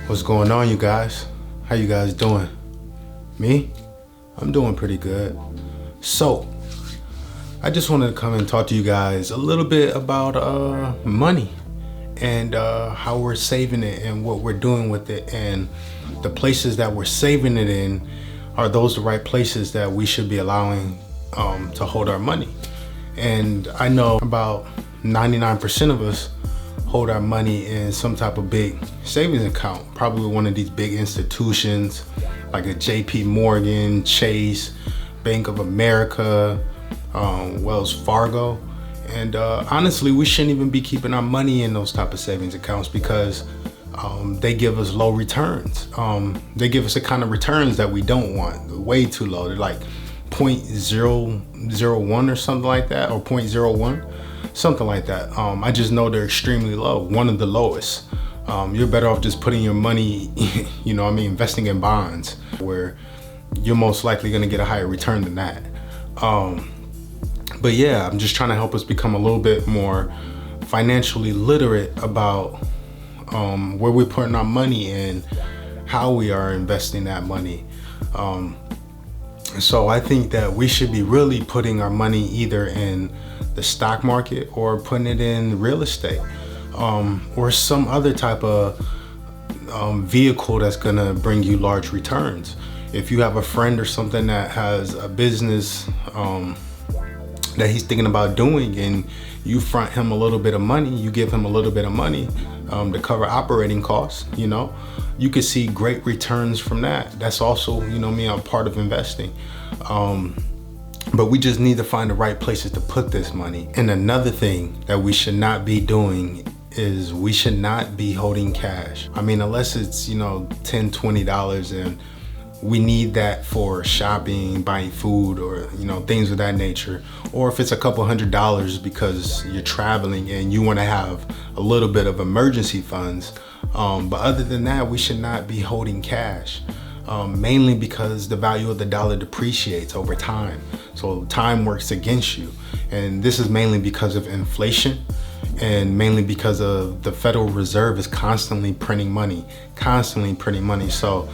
What's going on, you guys? How you guys doing? Me? I'm doing pretty good. So, I just wanted to come and talk to you guys a little bit about money and how we're saving it and what we're doing with it, and the places that we're saving it in, are those the right places that we should be allowing to hold our money? And I know about 99% of us hold our money in some type of big savings account, probably one of these big institutions like a JP Morgan, Chase, Bank of America, Wells Fargo. And honestly, we shouldn't even be keeping our money in those type of savings accounts, because they give us low returns. They give us the kind of returns that we don't want, way too low. They're like 0.001 or something like that, or 0.01, something like that. I just know they're extremely low, one of the lowest. You're better off just putting your money, investing in bonds, where you're most likely gonna get a higher return than that. But yeah, I'm just trying to help us become a little bit more financially literate about where we're putting our money and how we are investing that money. So I think that we should be really putting our money either in the stock market or putting it in real estate, or some other type of vehicle that's gonna bring you large returns. If you have a friend or something that has a business that he's thinking about doing, and you front him a little bit of money, you give him a little bit of money to cover operating costs, you could see great returns from that. That's also, a part of investing. But we just need to find the right places to put this money. And another thing that we should not be doing is we should not be holding cash. I mean, unless it's, $10, $20 and we need that for shopping, buying food, or things of that nature. Or if it's a couple $100 because you're traveling and you want to have a little bit of emergency funds. But other than that, we should not be holding cash. Mainly because the value of the dollar depreciates over time. So time works against you. And this is mainly because of inflation, and mainly because of the Federal Reserve is constantly printing money. So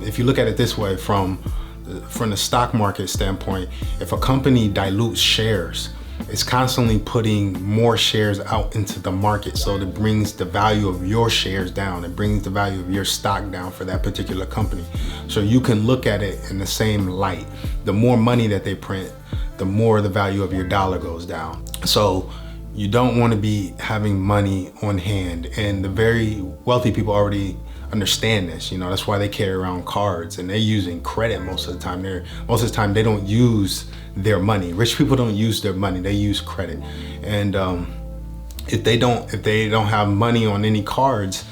if you look at it this way, from the stock market standpoint, if a company dilutes shares, it's constantly putting more shares out into the market. So it brings the value of your shares down. It brings the value of your stock down for that particular company. So you can look at it in the same light. The more money that they print, the more the value of your dollar goes down. So you don't want to be having money on hand. And the very wealthy people already understand this. That's why they carry around cards, and they're using credit most of the time. Most of the time they don't use their money. Rich people don't use their money, they use credit. And if they don't have money on any cards,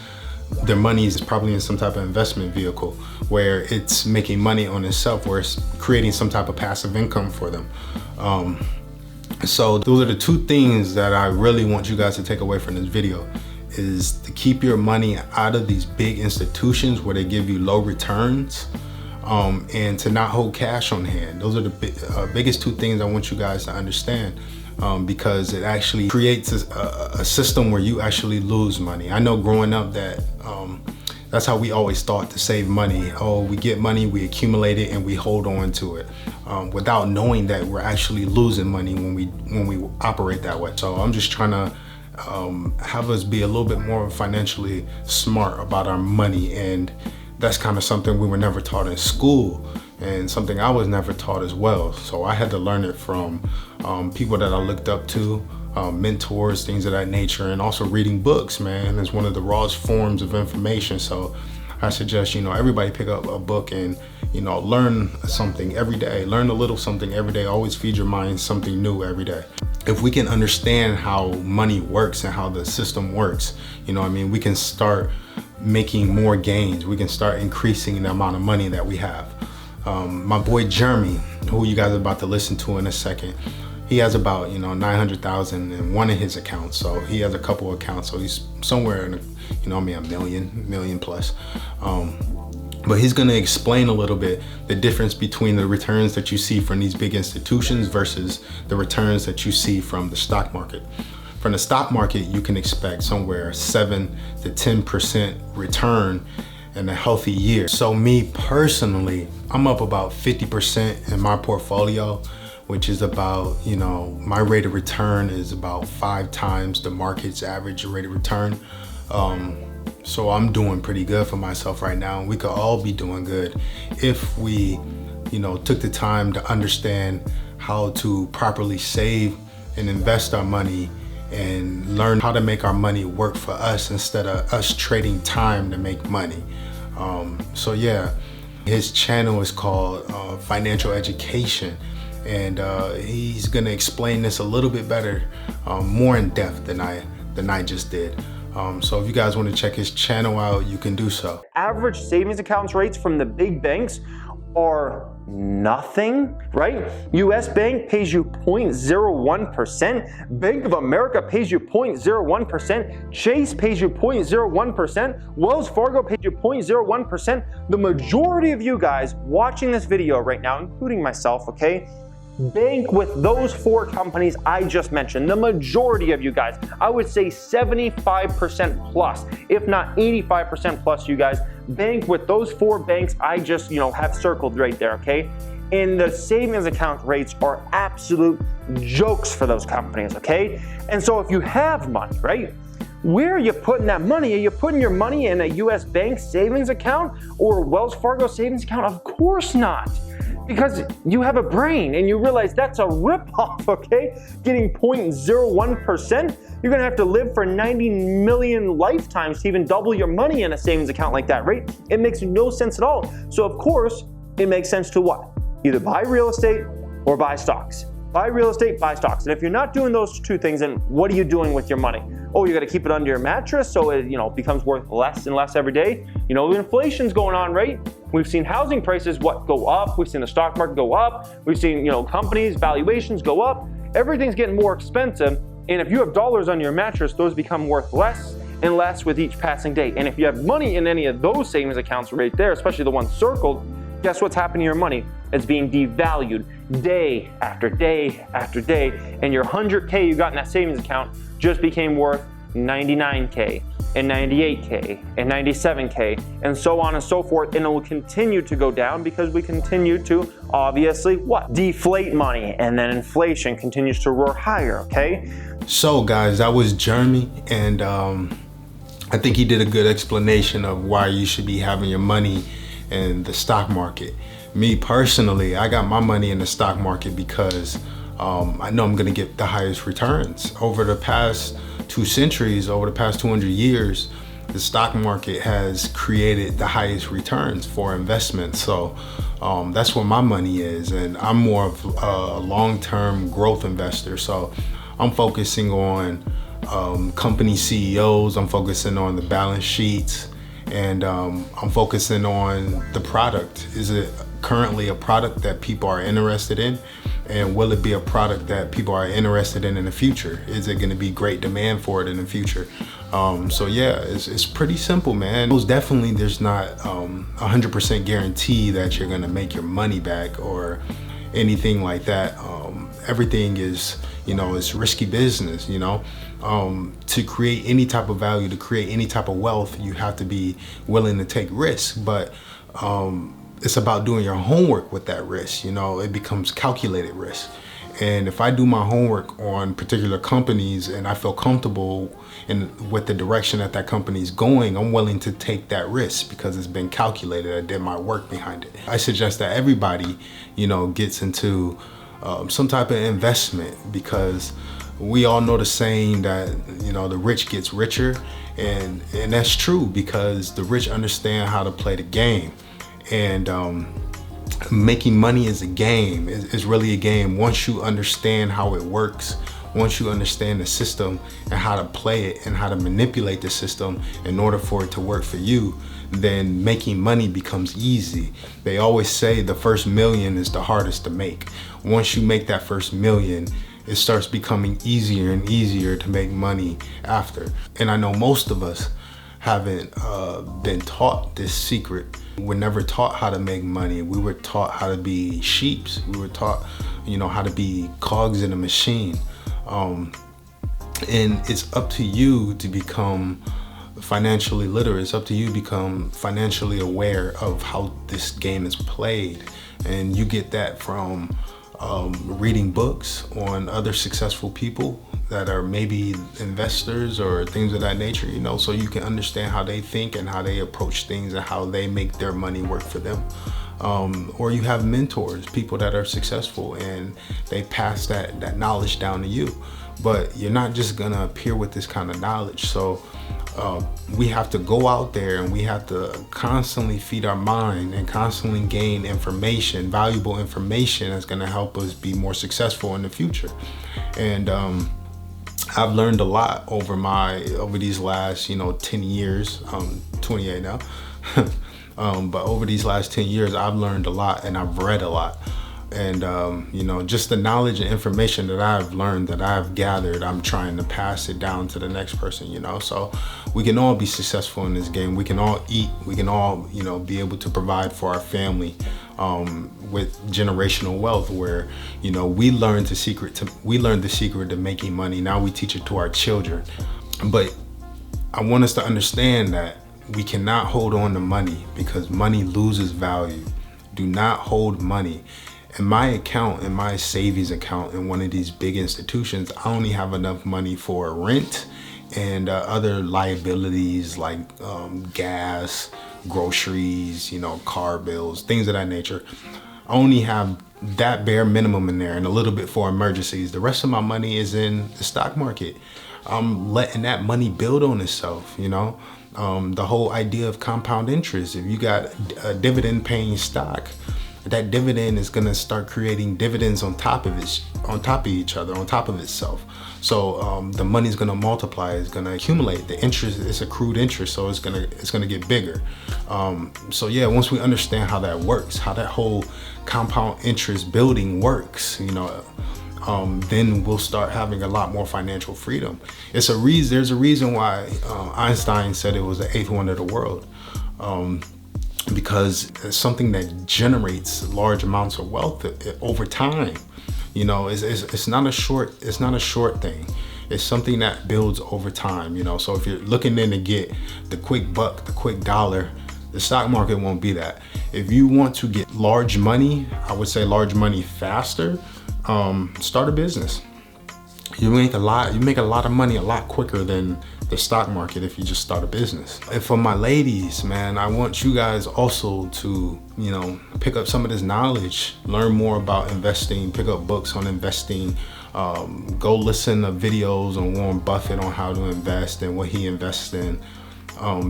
their money is probably in some type of investment vehicle where it's making money on itself, where it's creating some type of passive income for them. So those are the two things that I really want you guys to take away from this video, is to keep your money out of these big institutions where they give you low returns, and to not hold cash on hand. Those are the biggest two things I want you guys to understand, because it actually creates a system where you actually lose money. I know growing up that that's how we always thought to save money. Oh, we get money, we accumulate it, and we hold on to it, without knowing that we're actually losing money when we operate that way. So I'm just trying to have us be a little bit more financially smart about our money, and that's kind of something we were never taught in school, and something I was never taught as well. So I had to learn it from people that I looked up to, mentors, things of that nature, and also reading books, man, is one of the rawest forms of information. So I suggest, everybody pick up a book and, learn something every day, learn a little something every day. Always feed your mind something new every day. If we can understand how money works and how the system works, we can start making more gains. We can start increasing the amount of money that we have. My boy Jeremy, who you guys are about to listen to in a second, he has about 900,000 in one of his accounts. So he has a couple accounts. So he's somewhere in a million plus. But he's gonna explain a little bit the difference between the returns that you see from these big institutions versus the returns that you see from the stock market. from the stock market, you can expect somewhere 7 to 10% return in a healthy year. So me personally, I'm up about 50% in my portfolio, which is about, my rate of return is about 5 times the market's average rate of return. So I'm doing pretty good for myself right now. We could all be doing good if we, took the time to understand how to properly save and invest our money and learn how to make our money work for us instead of us trading time to make money. So yeah, his channel is called Financial Education, and he's gonna explain this a little bit better, more in depth than I just did. So if you guys want to check his channel out, you can do so. Average savings accounts rates from the big banks are nothing, right? US Bank pays you 0.01%, Bank of America pays you 0.01%, Chase pays you 0.01%, Wells Fargo pays you 0.01%. The majority of you guys watching this video right now, including myself, okay, bank with those 4 companies I just mentioned. The majority of you guys, I would say 75% plus, if not 85% plus, you guys bank with those 4 banks I just, have circled right there, okay? And the savings account rates are absolute jokes for those companies, okay? And so if you have money, right? Where are you putting that money? Are you putting your money in a US Bank savings account or a Wells Fargo savings account? Of course not. Because you have a brain and you realize that's a ripoff, okay? Getting 0.01%, you're gonna have to live for 90 million lifetimes to even double your money in a savings account like that, right? It makes no sense at all. So of course, it makes sense to what? Either buy real estate or buy stocks. Buy real estate, buy stocks. And if you're not doing those 2 things, then what are you doing with your money? Oh, you gotta keep it under your mattress so it, becomes worth less and less every day. Inflation's going on, right? We've seen housing prices, go up. We've seen the stock market go up. We've seen, companies, valuations go up. Everything's getting more expensive. And if you have dollars on your mattress, those become worth less and less with each passing day. And if you have money in any of those savings accounts right there, especially the ones circled, guess what's happening to your money? It's being devalued day after day after day. And your 100K you got in that savings account just became worth 99K and 98K and 97K and so on and so forth. And it will continue to go down because we continue to obviously what? Deflate money, and then inflation continues to roar higher, okay? So guys, that was Jeremy, and I think he did a good explanation of why you should be having your money in the stock market. Me personally, I got my money in the stock market because I know I'm gonna get the highest returns. Over the past 2 centuries, over the past 200 years, the stock market has created the highest returns for investment. So that's where my money is, and I'm more of a long-term growth investor. So I'm focusing on company CEOs, I'm focusing on the balance sheets, and I'm focusing on the product. Is it currently a product that people are interested in? And will it be a product that people are interested in the future? Is it gonna be great demand for it in the future? So yeah, it's pretty simple, man. Most definitely, there's not 100% guarantee that you're gonna make your money back or anything like that. Everything is, it's risky business, to create any type of value, to create any type of wealth, you have to be willing to take risks. But it's about doing your homework with that risk. It becomes calculated risk. And if I do my homework on particular companies and I feel comfortable with the direction that company is going, I'm willing to take that risk because it's been calculated. I did my work behind it. I suggest that everybody, gets into some type of investment, because we all know the saying that, the rich gets richer. And that's true, because the rich understand how to play the game. And making money is a game. It's really a game. Once you understand how it works, once you understand the system and how to play it and how to manipulate the system in order for it to work for you, then making money becomes easy. They always say the first million is the hardest to make. Once you make that first million, it starts becoming easier and easier to make money after. And I know most of us haven't been taught this secret. We're never taught how to make money. We were taught how to be sheeps. We were taught, how to be cogs in a machine. And it's up to you to become financially literate. It's up to you to become financially aware of how this game is played. And you get that from reading books on other successful people that are maybe investors or things of that nature, you know, so you can understand how they think and how they approach things and how they make their money work for them. Or you have mentors, people that are successful, and they pass that knowledge down to you. But you're not just gonna appear with this kind of knowledge. So we have to go out there and we have to constantly feed our mind and constantly gain information, valuable information that's gonna help us be more successful in the future. And I've learned a lot over these last 10 years. 28 now. But over these last 10 years, I've learned a lot and I've read a lot. And just the knowledge and information that I've learned, that I've gathered, I'm trying to pass it down to the next person, so we can all be successful in this game. We can all eat, we can all be able to provide for our family with generational wealth, where we learned the secret to making money. Now we teach it to our children. But I want us to understand that we cannot hold on to money, because money loses value. Do not hold money. In my account, in my savings account in one of these big institutions, I only have enough money for rent and other liabilities like gas, groceries, car bills, things of that nature. I only have that bare minimum in there and a little bit for emergencies. The rest of my money is in the stock market. I'm letting that money build on itself, the whole idea of compound interest. If you got a dividend paying stock, that dividend is going to start creating dividends on top of each other, on top of itself. So the money is going to multiply, it's going to accumulate. The interest is accrued interest, so it's going to get bigger. So yeah, once we understand how that works, how that whole compound interest building works, then we'll start having a lot more financial freedom. There's a reason why Einstein said it was the eighth wonder of the world. Because it's something that generates large amounts of wealth over time. It's not a short thing. It's something that builds over time. So if you're looking in to get the quick buck, the quick dollar, the stock market won't be that. If you want to get large money, I would say large money faster, start a business. You make a lot of money a lot quicker than the stock market if you just start a business. And for my ladies, man, I want you guys also to, pick up some of this knowledge, learn more about investing, pick up books on investing, go listen to videos on Warren Buffett on how to invest and what he invests in,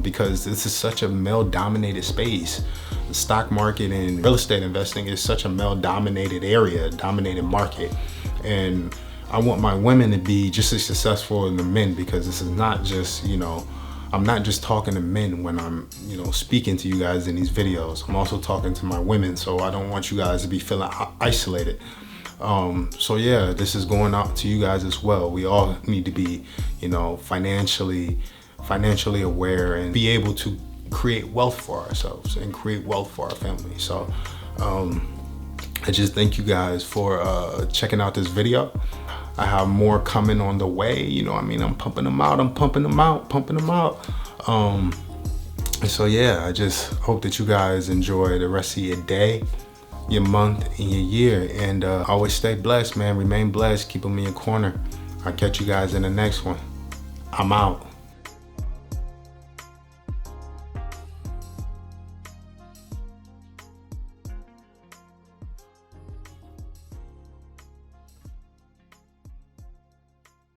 because this is such a male-dominated space. The stock market and real estate investing is such a male-dominated area, dominated market. And I want my women to be just as successful as the men, because this is not just, I'm not just talking to men when I'm, speaking to you guys in these videos. I'm also talking to my women, so I don't want you guys to be feeling isolated. So yeah, this is going out to you guys as well. We all need to be, financially aware and be able to create wealth for ourselves and create wealth for our family. So I just thank you guys for checking out this video. I have more coming on the way, I'm pumping them out. So yeah, I just hope that you guys enjoy the rest of your day, your month, and your year. And always stay blessed, man. Remain blessed. Keep them in your corner. I'll catch you guys in the next one. I'm out.